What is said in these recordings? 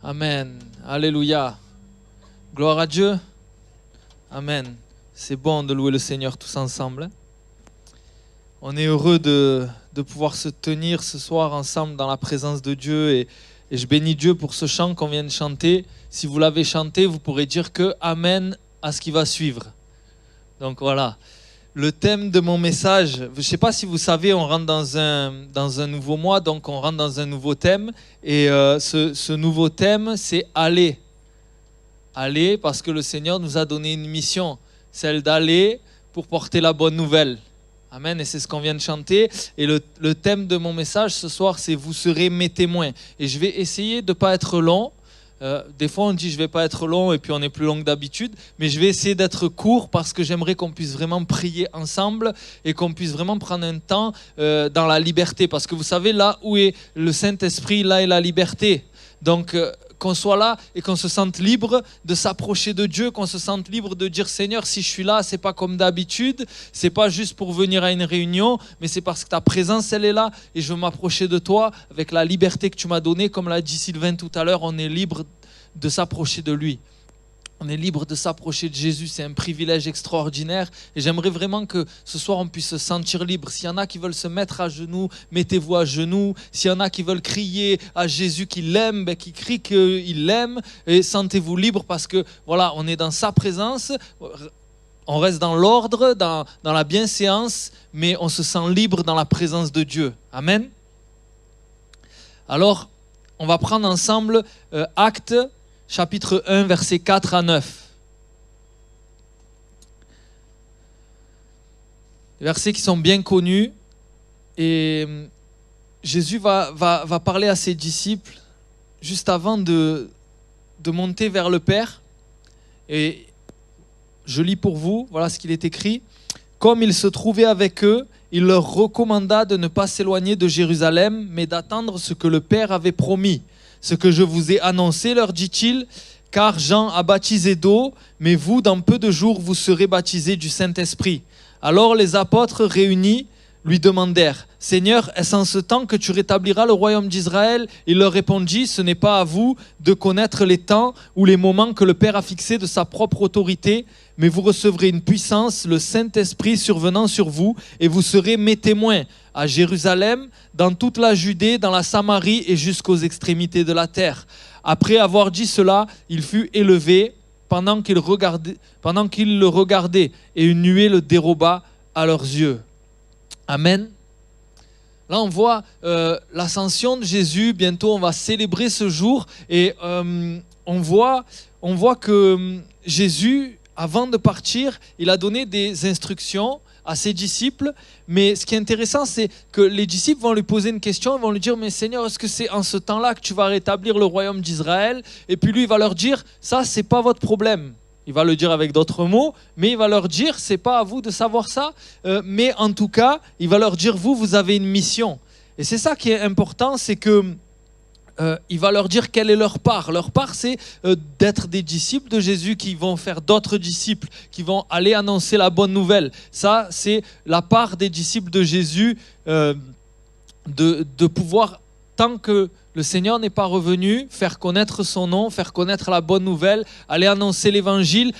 Amen. Alléluia. Gloire à Dieu. Amen. C'est bon de louer le Seigneur tous ensemble. On est heureux de pouvoir se tenir ce soir ensemble dans la présence de Dieu et je bénis Dieu pour ce chant qu'on vient de chanter. Si vous l'avez chanté, vous pourrez dire que Amen à ce qui va suivre. Donc voilà. Le thème de mon message, je ne sais pas si vous savez, on rentre dans un nouveau mois, donc on rentre dans un nouveau thème. Et ce nouveau thème, c'est aller. Aller parce que le Seigneur nous a donné une mission, celle d'aller pour porter la bonne nouvelle. Amen, et c'est ce qu'on vient de chanter. Et le thème de mon message ce soir, c'est « Vous serez mes témoins ». Et je vais essayer de ne pas être long. Des fois, on dit « je ne vais pas être long » et puis on est plus long que d'habitude. Mais je vais essayer d'être court parce que j'aimerais qu'on puisse vraiment prier ensemble et qu'on puisse vraiment prendre un temps dans la liberté. Parce que vous savez, là où est le Saint-Esprit, là est la liberté. Donc, qu'on soit là et qu'on se sente libre de s'approcher de Dieu, qu'on se sente libre de dire « Seigneur, si je suis là, c'est pas comme d'habitude, c'est pas juste pour venir à une réunion, mais c'est parce que ta présence, elle est là et je veux m'approcher de toi avec la liberté que tu m'as donnée. » Comme l'a dit Sylvain tout à l'heure, on est libre de s'approcher de lui. On est libre de s'approcher de Jésus, c'est un privilège extraordinaire et j'aimerais vraiment que ce soir on puisse se sentir libre. S'il y en a qui veulent se mettre à genoux, mettez-vous à genoux. S'il y en a qui veulent crier à Jésus qu'il l'aime, qui crient qu'il l'aime, et sentez-vous libre parce que voilà, on est dans sa présence, on reste dans l'ordre, dans la bienséance, mais on se sent libre dans la présence de Dieu. Amen. Alors, on va prendre ensemble Actes chapitre 1, versets 4 à 9. Des versets qui sont bien connus. Et Jésus va parler à ses disciples juste avant de monter vers le Père. Et je lis pour vous, voilà ce qu'il est écrit. « Comme il se trouvait avec eux, il leur recommanda de ne pas s'éloigner de Jérusalem, mais d'attendre ce que le Père avait promis. Ce que je vous ai annoncé, leur dit-il, car Jean a baptisé d'eau, mais vous, dans peu de jours, vous serez baptisés du Saint-Esprit. » Alors les apôtres réunis lui demandèrent, « Seigneur, est-ce en ce temps que tu rétabliras le royaume d'Israël ?» Il leur répondit, « Ce n'est pas à vous de connaître les temps ou les moments que le Père a fixés de sa propre autorité, mais vous recevrez une puissance, le Saint-Esprit survenant sur vous, et vous serez mes témoins à Jérusalem, dans toute la Judée, dans la Samarie et jusqu'aux extrémités de la terre. » Après avoir dit cela, il fut élevé pendant qu'il le regardait, et une nuée le déroba à leurs yeux. Amen. Là, on voit l'ascension de Jésus. Bientôt, on va célébrer ce jour. Et on voit que Jésus, avant de partir, il a donné des instructions à ses disciples. Mais ce qui est intéressant, c'est que les disciples vont lui poser une question. Ils vont lui dire, « Mais Seigneur, est-ce que c'est en ce temps-là que tu vas rétablir le royaume d'Israël ?» Et puis lui, il va leur dire, « Ça, c'est pas votre problème. » Il va le dire avec d'autres mots, mais il va leur dire, c'est pas à vous de savoir ça, mais en tout cas, il va leur dire, vous avez une mission. Et c'est ça qui est important, c'est que il va leur dire quelle est leur part. Leur part, c'est d'être des disciples de Jésus qui vont faire d'autres disciples, qui vont aller annoncer la bonne nouvelle. Ça, c'est la part des disciples de Jésus, de pouvoir, tant que le Seigneur n'est pas revenu, faire connaître son nom, faire connaître la bonne nouvelle, aller annoncer l'évangile,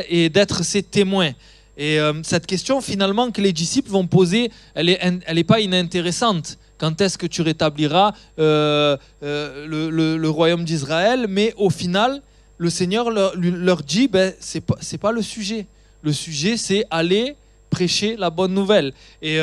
et d'être ses témoins. Et cette question finalement que les disciples vont poser, elle est pas inintéressante. Quand est-ce que tu rétabliras le royaume d'Israël? Mais au final, le Seigneur leur dit, c'est pas le sujet. Le sujet, c'est aller prêcher la bonne nouvelle. Et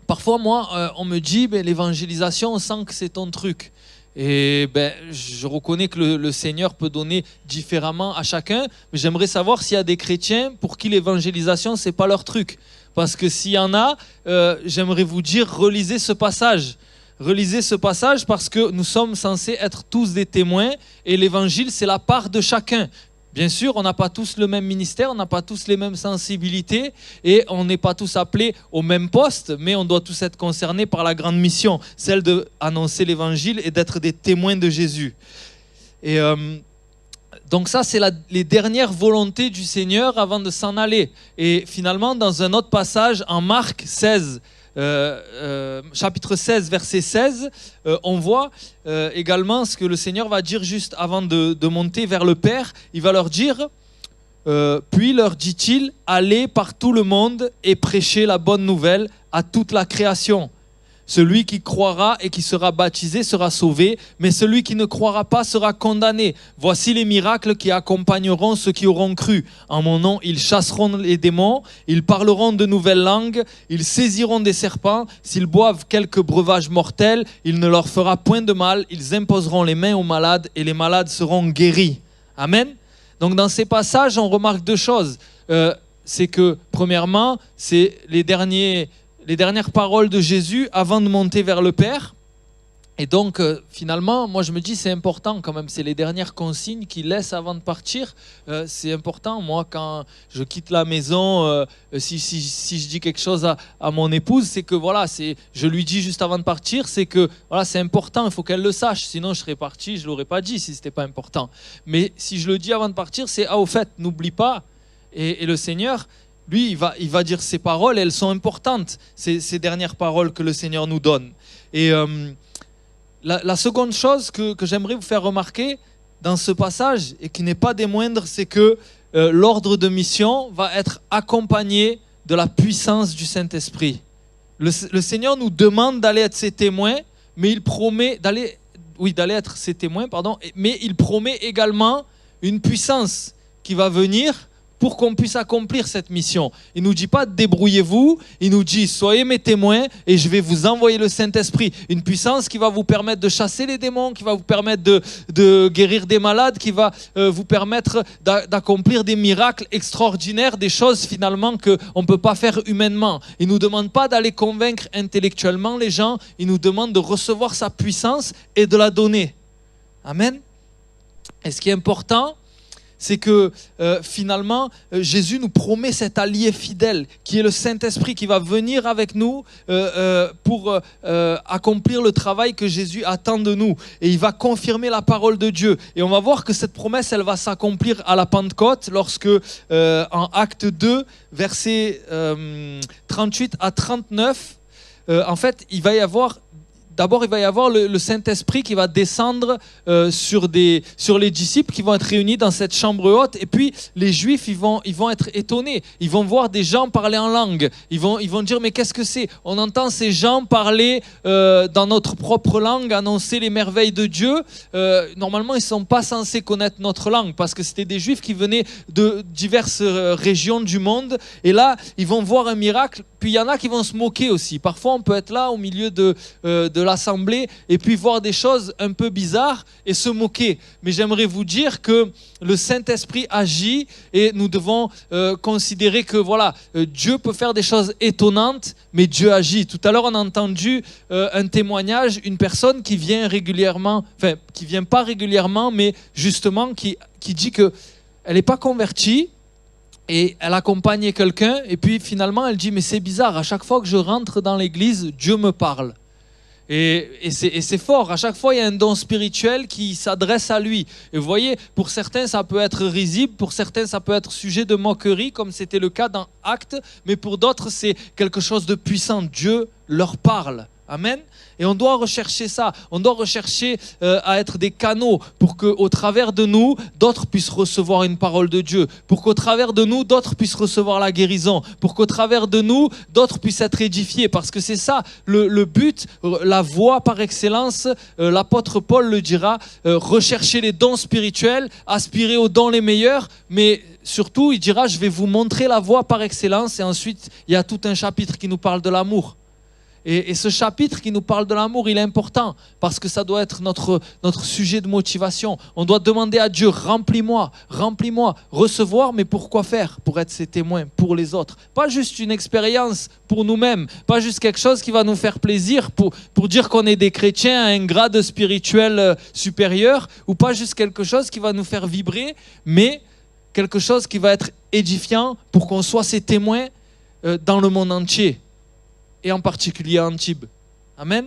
parfois, moi, on me dit, l'évangélisation, on sent que c'est ton truc. Et je reconnais que le Seigneur peut donner différemment à chacun, mais j'aimerais savoir s'il y a des chrétiens pour qui l'évangélisation, c'est pas leur truc. Parce que s'il y en a, j'aimerais vous dire, relisez ce passage. Relisez ce passage parce que nous sommes censés être tous des témoins et l'évangile, c'est la part de chacun. Bien sûr, on n'a pas tous le même ministère, on n'a pas tous les mêmes sensibilités et on n'est pas tous appelés au même poste, mais on doit tous être concernés par la grande mission, celle d'annoncer l'évangile et d'être des témoins de Jésus. Et donc ça, c'est les dernières volontés du Seigneur avant de s'en aller. Et finalement, dans un autre passage, en Marc 16, chapitre 16, verset 16, on voit également ce que le Seigneur va dire juste avant de monter vers le Père. Il va leur dire, puis leur dit-il, allez par tout le monde et prêchez la bonne nouvelle à toute la création. Celui qui croira et qui sera baptisé sera sauvé, mais celui qui ne croira pas sera condamné. Voici les miracles qui accompagneront ceux qui auront cru. En mon nom, ils chasseront les démons, ils parleront de nouvelles langues, ils saisiront des serpents. S'ils boivent quelques breuvages mortels, il ne leur fera point de mal. Ils imposeront les mains aux malades et les malades seront guéris. Amen. Donc dans ces passages, on remarque deux choses. C'est que, premièrement, c'est les dernières paroles de Jésus avant de monter vers le Père. Et donc, finalement, moi je me dis c'est important quand même, c'est les dernières consignes qu'il laisse avant de partir. C'est important, moi quand je quitte la maison, si je dis quelque chose à mon épouse, c'est que voilà, je lui dis juste avant de partir, c'est que voilà, c'est important, il faut qu'elle le sache. Sinon je serais parti, je ne l'aurais pas dit si ce n'était pas important. Mais si je le dis avant de partir, c'est au fait, n'oublie pas. Et le Seigneur, lui, il va dire ces paroles, elles sont importantes, ces dernières paroles que le Seigneur nous donne. Et la seconde chose que j'aimerais vous faire remarquer dans ce passage, et qui n'est pas des moindres, c'est que l'ordre de mission va être accompagné de la puissance du Saint-Esprit. Le Seigneur nous demande d'aller être ses témoins, mais il promet d'aller être ses témoins, mais il promet également une puissance qui va venir pour qu'on puisse accomplir cette mission. Il ne nous dit pas débrouillez-vous, il nous dit soyez mes témoins et je vais vous envoyer le Saint-Esprit. Une puissance qui va vous permettre de chasser les démons, qui va vous permettre de guérir des malades, qui va vous permettre d'accomplir des miracles extraordinaires, des choses finalement qu'on ne peut pas faire humainement. Il ne nous demande pas d'aller convaincre intellectuellement les gens, il nous demande de recevoir sa puissance et de la donner. Amen. Et ce qui est important, c'est que finalement, Jésus nous promet cet allié fidèle qui est le Saint-Esprit qui va venir avec nous pour accomplir le travail que Jésus attend de nous. Et il va confirmer la parole de Dieu. Et on va voir que cette promesse, elle va s'accomplir à la Pentecôte lorsque, en Acte 2, versets 38 à 39, en fait, il va y avoir le Saint-Esprit qui va descendre sur les disciples qui vont être réunis dans cette chambre haute. Et puis les Juifs, ils vont être étonnés. Ils vont voir des gens parler en langue. Ils vont dire mais qu'est-ce que c'est ? On entend ces gens parler dans notre propre langue, annoncer les merveilles de Dieu. Normalement, ils ne sont pas censés connaître notre langue parce que c'était des Juifs qui venaient de diverses régions du monde. Et là, ils vont voir un miracle. Puis il y en a qui vont se moquer aussi. Parfois, on peut être là au milieu de l'assemblée et puis voir des choses un peu bizarres et se moquer. Mais j'aimerais vous dire que le Saint-Esprit agit et nous devons considérer que voilà, Dieu peut faire des choses étonnantes, mais Dieu agit. Tout à l'heure, on a entendu un témoignage, une personne qui vient régulièrement, enfin, qui vient pas régulièrement, mais justement qui dit que elle n'est pas convertie. Et elle accompagnait quelqu'un et puis finalement elle dit mais c'est bizarre, à chaque fois que je rentre dans l'église, Dieu me parle. Et c'est fort, à chaque fois il y a un don spirituel qui s'adresse à lui. Et vous voyez, pour certains ça peut être risible, pour certains ça peut être sujet de moquerie comme c'était le cas dans Actes, mais pour d'autres c'est quelque chose de puissant, Dieu leur parle. Amen. Et on doit rechercher ça. On doit rechercher à être des canaux pour qu'au travers de nous, d'autres puissent recevoir une parole de Dieu. Pour qu'au travers de nous, d'autres puissent recevoir la guérison. Pour qu'au travers de nous, d'autres puissent être édifiés. Parce que c'est ça le but, la voie par excellence. L'apôtre Paul le dira, rechercher les dons spirituels, aspirer aux dons les meilleurs. Mais surtout, il dira, je vais vous montrer la voie par excellence. Et ensuite, il y a tout un chapitre qui nous parle de l'amour. Et ce chapitre qui nous parle de l'amour, il est important parce que ça doit être notre sujet de motivation. On doit demander à Dieu, remplis-moi, recevoir, mais pourquoi faire ? Pour être ses témoins, pour les autres. Pas juste une expérience pour nous-mêmes, pas juste quelque chose qui va nous faire plaisir pour dire qu'on est des chrétiens à un grade spirituel supérieur, ou pas juste quelque chose qui va nous faire vibrer, mais quelque chose qui va être édifiant pour qu'on soit ses témoins dans le monde entier. Et en particulier à Antibes. Amen.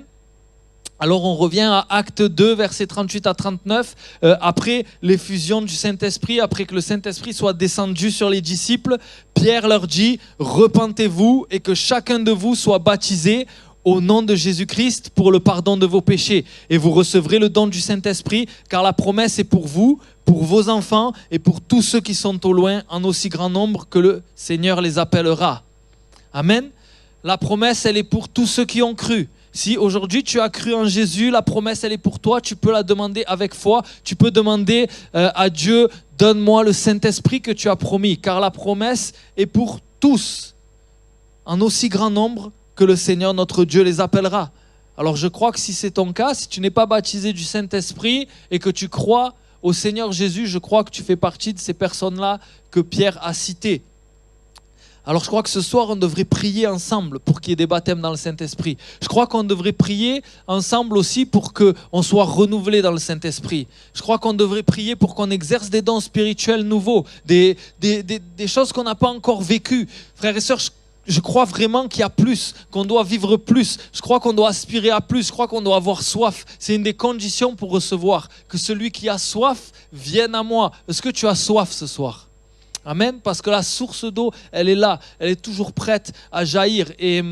Alors on revient à Actes 2, versets 38 à 39, après l'effusion du Saint-Esprit, après que le Saint-Esprit soit descendu sur les disciples, Pierre leur dit « Repentez-vous et que chacun de vous soit baptisé au nom de Jésus-Christ pour le pardon de vos péchés. Et vous recevrez le don du Saint-Esprit, car la promesse est pour vous, pour vos enfants et pour tous ceux qui sont au loin, en aussi grand nombre que le Seigneur les appellera. » Amen. La promesse, elle est pour tous ceux qui ont cru. Si aujourd'hui tu as cru en Jésus, la promesse elle est pour toi, tu peux la demander avec foi, tu peux demander à Dieu, donne-moi le Saint-Esprit que tu as promis, car la promesse est pour tous, en aussi grand nombre que le Seigneur notre Dieu les appellera. Alors je crois que si c'est ton cas, si tu n'es pas baptisé du Saint-Esprit et que tu crois au Seigneur Jésus, je crois que tu fais partie de ces personnes-là que Pierre a citées. Alors je crois que ce soir, on devrait prier ensemble pour qu'il y ait des baptêmes dans le Saint-Esprit. Je crois qu'on devrait prier ensemble aussi pour qu'on soit renouvelé dans le Saint-Esprit. Je crois qu'on devrait prier pour qu'on exerce des dons spirituels nouveaux, des choses qu'on n'a pas encore vécues. Frères et sœurs, je crois vraiment qu'il y a plus, qu'on doit vivre plus. Je crois qu'on doit aspirer à plus. Je crois qu'on doit avoir soif. C'est une des conditions pour recevoir. Que celui qui a soif vienne à moi. Est-ce que tu as soif ce soir ? Amen, parce que la source d'eau, elle est là, elle est toujours prête à jaillir. Et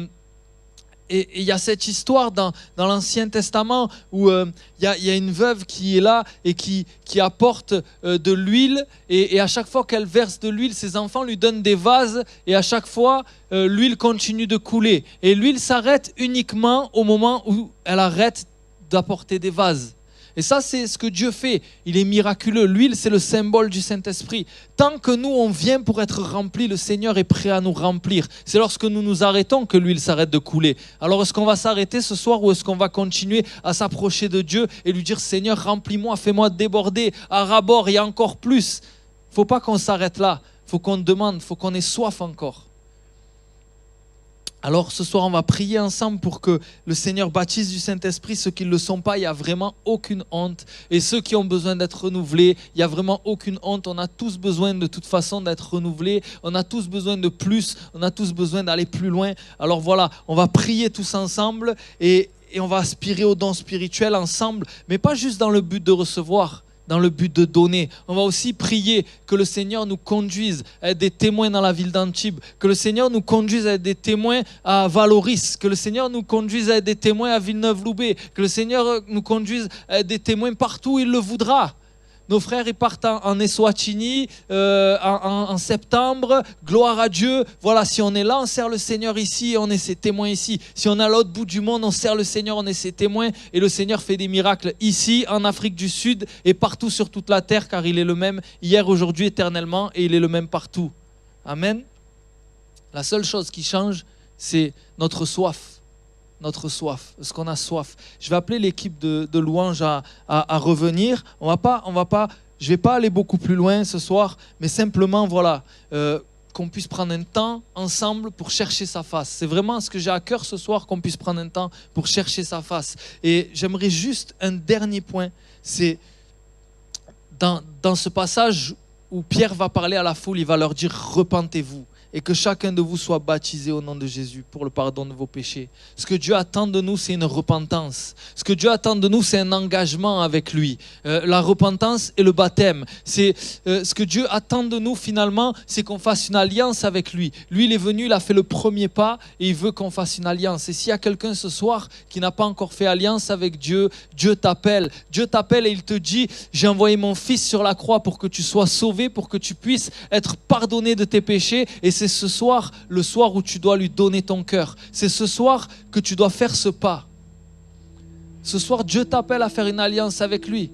il y a cette histoire dans l'Ancien Testament où il y a une veuve qui est là et qui apporte de l'huile. Et à chaque fois qu'elle verse de l'huile, ses enfants lui donnent des vases. Et à chaque fois, l'huile continue de couler. Et l'huile s'arrête uniquement au moment où elle arrête d'apporter des vases. Et ça, c'est ce que Dieu fait. Il est miraculeux. L'huile, c'est le symbole du Saint-Esprit. Tant que nous, on vient pour être remplis, le Seigneur est prêt à nous remplir. C'est lorsque nous nous arrêtons que l'huile s'arrête de couler. Alors, est-ce qu'on va s'arrêter ce soir ou est-ce qu'on va continuer à s'approcher de Dieu et lui dire « Seigneur, remplis-moi, fais-moi déborder. À ras-bord, il y a encore plus. » Il ne faut pas qu'on s'arrête là. Il faut qu'on demande, il faut qu'on ait soif encore. Alors ce soir, on va prier ensemble pour que le Seigneur baptise du Saint-Esprit ceux qui ne le sont pas. Il n'y a vraiment aucune honte. Et ceux qui ont besoin d'être renouvelés, il n'y a vraiment aucune honte. On a tous besoin de toute façon d'être renouvelés. On a tous besoin de plus. On a tous besoin d'aller plus loin. Alors voilà, on va prier tous ensemble et on va aspirer aux dons spirituels ensemble. Mais pas juste dans le but de recevoir, dans le but de donner. On va aussi prier que le Seigneur nous conduise à être des témoins dans la ville d'Antibes, que le Seigneur nous conduise à être des témoins à Valoris, que le Seigneur nous conduise à être des témoins à Villeneuve-Loubet, que le Seigneur nous conduise à être des témoins partout où il le voudra. Nos frères ils partent en Eswatini en septembre, gloire à Dieu. Voilà, si on est là, on sert le Seigneur ici et on est ses témoins ici. Si on est à l'autre bout du monde, on sert le Seigneur, on est ses témoins. Et le Seigneur fait des miracles ici, en Afrique du Sud et partout sur toute la terre, car il est le même hier, aujourd'hui, éternellement, et il est le même partout. Amen. La seule chose qui change, c'est notre soif. Notre soif, est-ce qu'on a soif? Je vais appeler l'équipe de louange à revenir. Je ne vais pas aller beaucoup plus loin ce soir, mais simplement voilà, qu'on puisse prendre un temps ensemble pour chercher sa face. C'est vraiment ce que j'ai à cœur ce soir, qu'on puisse prendre un temps pour chercher sa face. Et j'aimerais juste un dernier point, c'est dans ce passage où Pierre va parler à la foule, il va leur dire « Repentez-vous ». Et que chacun de vous soit baptisé au nom de Jésus pour le pardon de vos péchés. Ce que Dieu attend de nous, c'est une repentance. Ce que Dieu attend de nous, c'est un engagement avec lui. La repentance et le baptême. Ce que Dieu attend de nous, finalement, c'est qu'on fasse une alliance avec lui. Lui, il est venu, il a fait le premier pas et il veut qu'on fasse une alliance. Et s'il y a quelqu'un ce soir qui n'a pas encore fait alliance avec Dieu, Dieu t'appelle. Dieu t'appelle et il te dit, j'ai envoyé mon fils sur la croix pour que tu sois sauvé, pour que tu puisses être pardonné de tes péchés. Et c'est ce soir, le soir où tu dois lui donner ton cœur. C'est ce soir que tu dois faire ce pas. Ce soir, Dieu t'appelle à faire une alliance avec lui.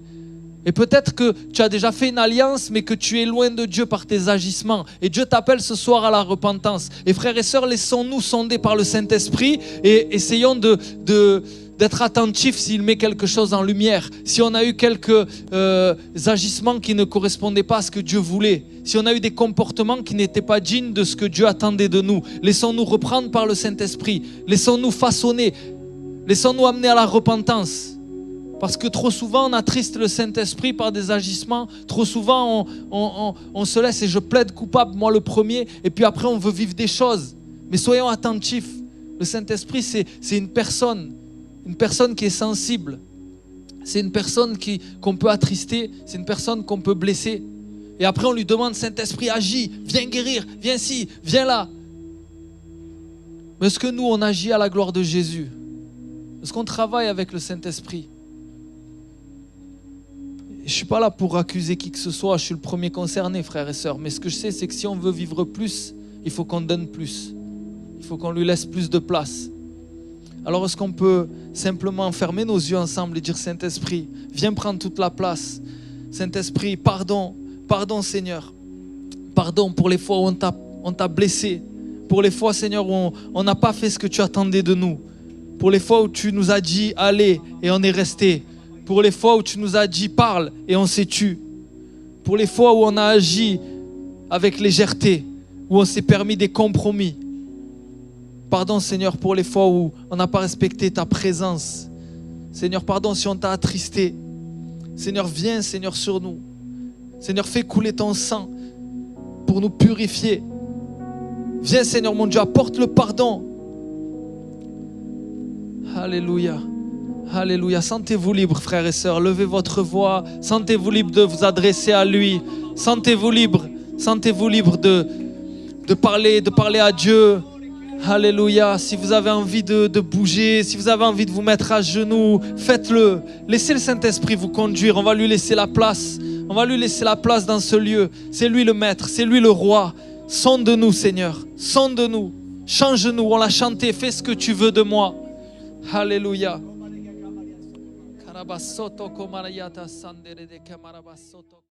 Et peut-être que tu as déjà fait une alliance, mais que tu es loin de Dieu par tes agissements. Et Dieu t'appelle ce soir à la repentance. Et frères et sœurs, laissons-nous sonder par le Saint-Esprit et essayons d'être attentifs s'il met quelque chose en lumière. Si on a eu quelques agissements qui ne correspondaient pas à ce que Dieu voulait. Si on a eu des comportements qui n'étaient pas dignes de ce que Dieu attendait de nous. Laissons-nous reprendre par le Saint-Esprit. Laissons-nous façonner. Laissons-nous amener à la repentance. Parce que trop souvent on attriste le Saint-Esprit par des agissements. Trop souvent on se laisse, et je plaide coupable, moi le premier. Et puis après on veut vivre des choses. Mais soyons attentifs. Le Saint-Esprit c'est une personne. une personne qui est sensible. C'est une personne qu'on peut attrister, c'est une personne qu'on peut blesser. Et après on lui demande, Saint-Esprit, agis, viens guérir, viens ici, viens là. Mais est-ce que nous on agit à la gloire de Jésus? Est-ce qu'on travaille avec le Saint-Esprit? Je ne suis pas là pour accuser qui que ce soit, je suis le premier concerné, frères et sœurs. Mais ce que je sais, c'est que si on veut vivre plus, il faut qu'on donne plus. Il faut qu'on lui laisse plus de place. Alors est-ce qu'on peut simplement fermer nos yeux ensemble et dire, Saint-Esprit, viens prendre toute la place. Saint-Esprit, pardon, pardon Seigneur. Pardon pour les fois où on t'a blessé. Pour les fois, Seigneur, où on n'a pas fait ce que tu attendais de nous. Pour les fois où tu nous as dit, allez, et on est resté. Pour les fois où tu nous as dit, parle, et on s'est tu. Pour les fois où on a agi avec légèreté, où on s'est permis des compromis. Pardon, Seigneur, pour les fois où on n'a pas respecté ta présence. Seigneur, pardon si on t'a attristé. Seigneur, viens, Seigneur, sur nous. Seigneur, fais couler ton sang pour nous purifier. Viens, Seigneur, mon Dieu, apporte le pardon. Alléluia. Alléluia. Sentez-vous libre, frères et sœurs. Levez votre voix. Sentez-vous libre de vous adresser à lui. Sentez-vous libre. Sentez-vous libre de parler à Dieu. Alléluia. Si vous avez envie de bouger, si vous avez envie de vous mettre à genoux, faites-le. Laissez le Saint-Esprit vous conduire. On va lui laisser la place. On va lui laisser la place dans ce lieu. C'est lui le maître, c'est lui le roi. Sonde-nous, Seigneur. Sonde-nous. Change-nous. On l'a chanté. Fais ce que tu veux de moi. Alléluia.